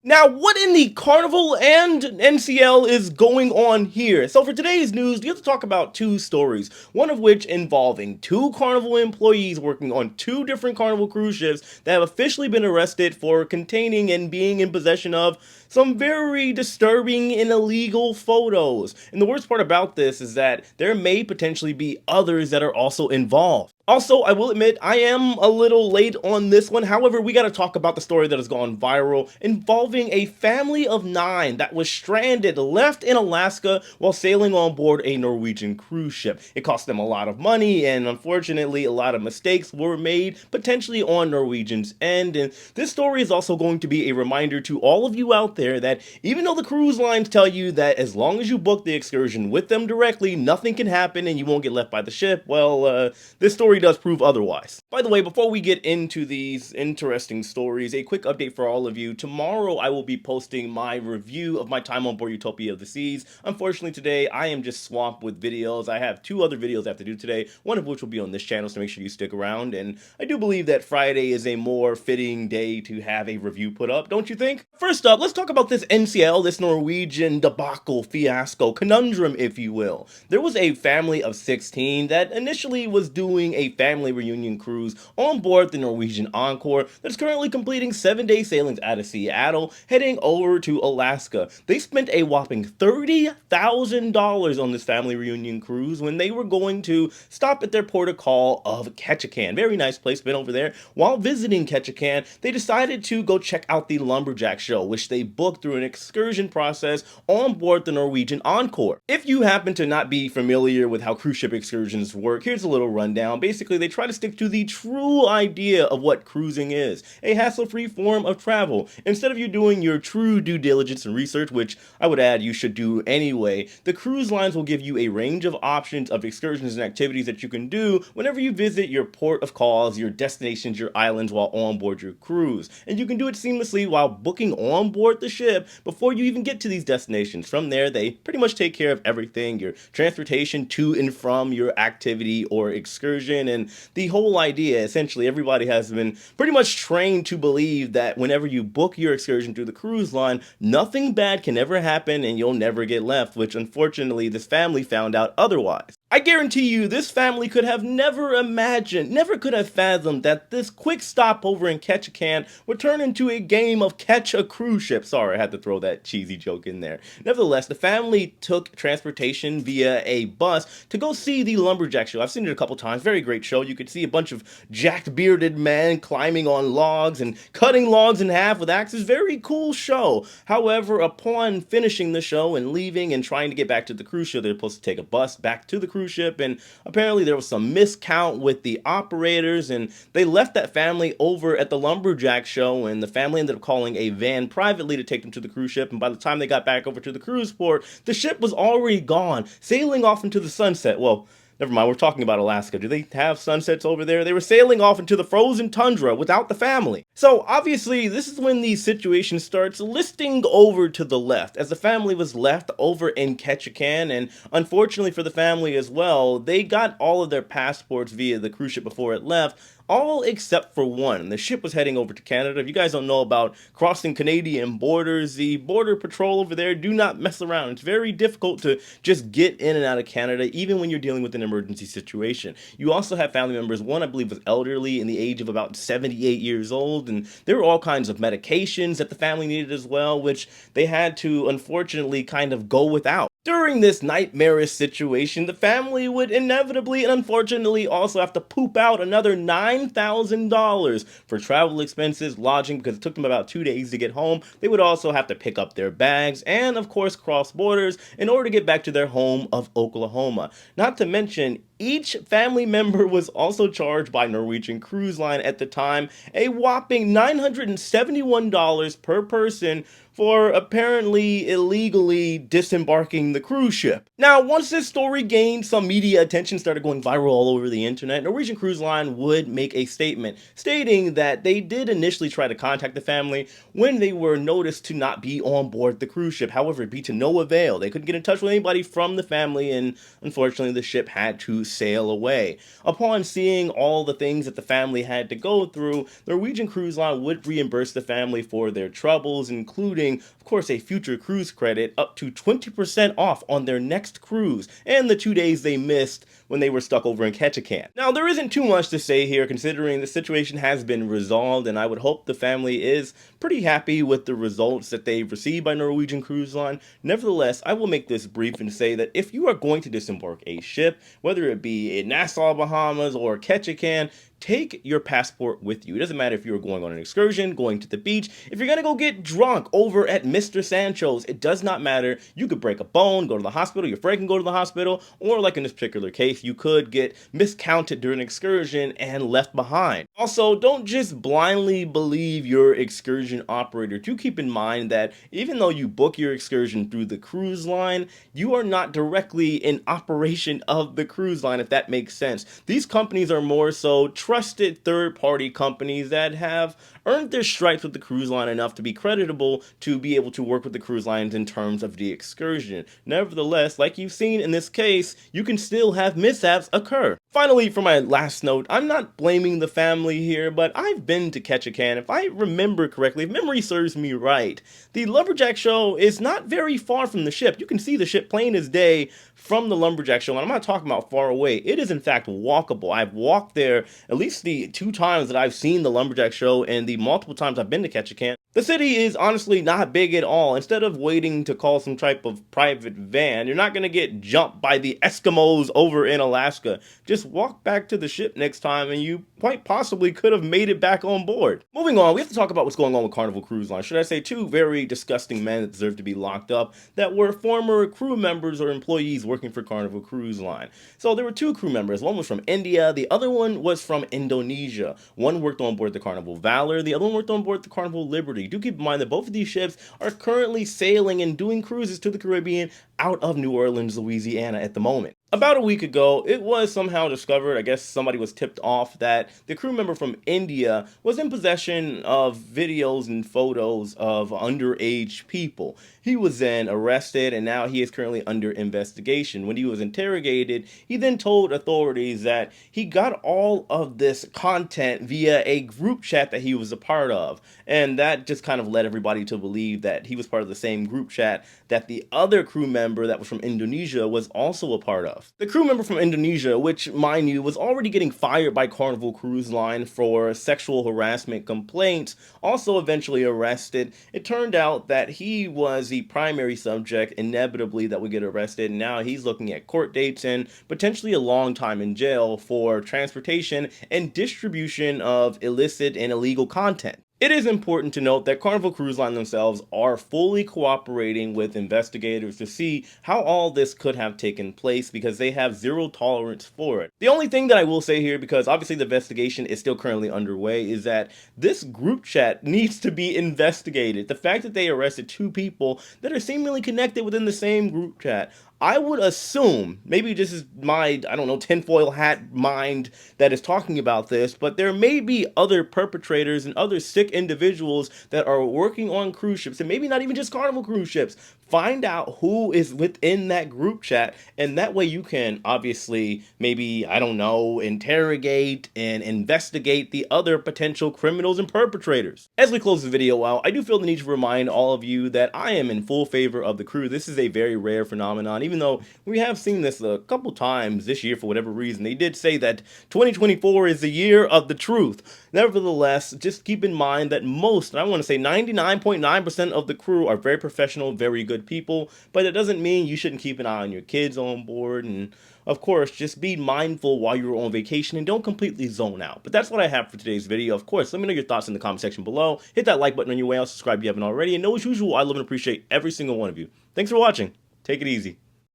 Now, what in the Carnival and NCL is going on here? So for today's news, we have to talk about two stories, one of which involving two Carnival employees working on two different Carnival cruise ships that have officially been arrested for containing and being in possession of some very disturbing and illegal photos. And the worst part about this is that there may potentially be others that are also involved. Also, I will admit, I am a little late on this one. However, we gotta talk about the story that has gone viral involving a family of 9 that was stranded, left in Alaska while sailing on board a Norwegian cruise ship. It cost them a lot of money, and unfortunately, a lot of mistakes were made, potentially on Norwegian's end. And this story is also going to be a reminder to all of you out there that even though the cruise lines tell you that as long as you book the excursion with them directly, nothing can happen and you won't get left by the ship, well, this story does prove otherwise. By the way, before we get into these interesting stories, a quick update for all of you. Tomorrow I will be posting my review of my time on board Utopia of the Seas. Unfortunately today I am just swamped with videos. I have 2 other videos I have to do today, one of which will be on this channel, so make sure you stick around. And I do believe that Friday is a more fitting day to have a review put up, don't you think? First up, let's talk about this NCL, this Norwegian debacle, fiasco, conundrum if you will. There was a family of 16 that initially was doing a family reunion cruise on board the Norwegian Encore that's currently completing 7-day sailings out of Seattle, heading over to Alaska. They spent a whopping $30,000 on this family reunion cruise when they were going to stop at their port of call of Ketchikan. Very nice place, been over there. While visiting Ketchikan, they decided to go check out the Lumberjack show, which they booked through an excursion process on board the Norwegian Encore. If you happen to not be familiar with how cruise ship excursions work, here's a little rundown. Basically, they try to stick to the true idea of what cruising is, a hassle-free form of travel. Instead of you doing your true due diligence and research, which I would add you should do anyway, the cruise lines will give you a range of options of excursions and activities that you can do whenever you visit your port of calls, your destinations, your islands while on board your cruise. And you can do it seamlessly while booking on board the ship before you even get to these destinations. From there, they pretty much take care of everything, your transportation to and from your activity or excursion. And the whole idea, essentially, everybody has been pretty much trained to believe that whenever you book your excursion through the cruise line, nothing bad can ever happen and you'll never get left, which unfortunately this family found out otherwise. I guarantee you this family could have never imagined, never could have fathomed that this quick stopover in Ketchikan would turn into a game of catch a cruise ship. Sorry, I had to throw that cheesy joke in there. Nevertheless, the family took transportation via a bus to go see the Lumberjack show. I've seen it a couple times, very great show. You could see a bunch of jacked bearded men climbing on logs and cutting logs in half with axes. Very cool show. However, upon finishing the show and leaving and trying to get back to the cruise ship, they're supposed to take a bus back to the cruise ship, and apparently there was some miscount with the operators and they left that family over at the Lumberjack show, and the family ended up calling a van privately to take them to the cruise ship. And by the time they got back over to the cruise port, the ship was already gone, sailing off into the sunset. Well, never mind, we're talking about Alaska. Do they have sunsets over there? They were sailing off into the frozen tundra without the family. So obviously, this is when the situation starts listing over to the left, as the family was left over in Ketchikan. And unfortunately for the family as well, they got all of their passports via the cruise ship before it left, all except for one. The ship was heading over to Canada. If you guys don't know about crossing Canadian borders, the border patrol over there do not mess around. It's very difficult to just get in and out of Canada, even when you're dealing with an emergency situation. You also have family members, one I believe was elderly in the age of about 78 years old, and there were all kinds of medications that the family needed as well, which they had to unfortunately kind of go without. During this nightmarish situation, the family would inevitably and unfortunately also have to poop out another $9,000 for travel expenses, lodging, because it took them about 2 days to get home. They would also have to pick up their bags and, of course, cross borders in order to get back to their home of Oklahoma. Not to mention, each family member was also charged by Norwegian Cruise Line at the time a whopping $971 per person for apparently illegally disembarking the cruise ship. Now, once this story gained some media attention, started going viral all over the internet, Norwegian Cruise Line would make a statement stating that they did initially try to contact the family when they were noticed to not be on board the cruise ship. However, it'd be to no avail. They couldn't get in touch with anybody from the family, and unfortunately the ship had to sail away. Upon seeing all the things that the family had to go through, the Norwegian Cruise Line would reimburse the family for their troubles, including, of course, a future cruise credit up to 20% off on their next cruise and the 2 days they missed when they were stuck over in Ketchikan. Now, there isn't too much to say here considering the situation has been resolved, and I would hope the family is pretty happy with the results that they've received by Norwegian Cruise Line. Nevertheless, I will make this brief and say that if you are going to disembark a ship, whether it be in Nassau, Bahamas, or Ketchikan, take your passport with you. It doesn't matter if you're going on an excursion, going to the beach, if you're gonna go get drunk over at Mr. Sancho's, it does not matter. You could break a bone, go to the hospital, your friend can go to the hospital, or like in this particular case, you could get miscounted during an excursion and left behind. Also, don't just blindly believe your excursion operator. Do keep in mind that even though you book your excursion through the cruise line, you are not directly in operation of the cruise line, if that makes sense. These companies are more so trusted third-party companies that have earned their stripes with the cruise line enough to be creditable to be able to work with the cruise lines in terms of the excursion. Nevertheless, like you've seen in this case, you can still have mishaps occur. Finally, for my last note, I'm not blaming the family here, but I've been to Ketchikan. If I remember correctly, if memory serves me right, the Lumberjack Show is not very far from the ship. You can see the ship plain as day from the Lumberjack Show, and I'm not talking about far away. It is in fact walkable. I've walked there at least the 2 times that I've seen the Lumberjack Show and the multiple times I've been to Ketchikan. The city is honestly not big at all. Instead of waiting to call some type of private van, you're not going to get jumped by the Eskimos over in Alaska. Just walk back to the ship next time and you quite possibly could have made it back on board. Moving on, we have to talk about what's going on with Carnival Cruise Line. Should I say 2 very disgusting men that deserve to be locked up that were former crew members or employees working for Carnival Cruise Line. So there were 2 crew members. One was from India, the other one was from Indonesia. One worked on board the Carnival Valor, the other one worked on board the Carnival Liberty. Do keep in mind that both of these ships are currently sailing and doing cruises to the Caribbean out of New Orleans, Louisiana at the moment. About a week ago, it was somehow discovered, I guess somebody was tipped off, that the crew member from India was in possession of videos and photos of underage people. He was then arrested and now he is currently under investigation. When he was interrogated, he then told authorities that he got all of this content via a group chat that he was a part of. And that just kind of led everybody to believe that he was part of the same group chat that the other crew member that was from Indonesia was also a part of. The crew member from Indonesia, which, mind you, was already getting fired by Carnival Cruise Line for sexual harassment complaints, also eventually arrested. It turned out that he was the primary subject, inevitably, that would get arrested, and now he's looking at court dates and potentially a long time in jail for transportation and distribution of illicit and illegal content. It is important to note that Carnival Cruise Line themselves are fully cooperating with investigators to see how all this could have taken place because they have zero tolerance for it. The only thing that I will say here, because obviously the investigation is still currently underway, is that this group chat needs to be investigated. The fact that they arrested 2 people that are seemingly connected within the same group chat, I would assume, maybe this is my, I don't know, tinfoil hat mind that is talking about this, but there may be other perpetrators and other sick individuals that are working on cruise ships, and maybe not even just Carnival cruise ships. Find out who is within that group chat, and that way you can obviously maybe, I don't know, interrogate and investigate the other potential criminals and perpetrators. As we close the video out, I do feel the need to remind all of you that I am in full favor of the crew. This is a very rare phenomenon, even though we have seen this a couple times this year for whatever reason. They did say that 2024 is the year of the truth. Nevertheless, just keep in mind that most, and I want to say 99.9% of the crew are very professional, very good people, but it doesn't mean you shouldn't keep an eye on your kids on board, and of course just be mindful while you're on vacation and don't completely zone out. But that's what I have for today's video. Of course, let me know your thoughts in the comment section below. Hit that like button on your way out, subscribe if you haven't already, and know as usual, I love and appreciate every single one of you. Thanks for watching. Take it easy.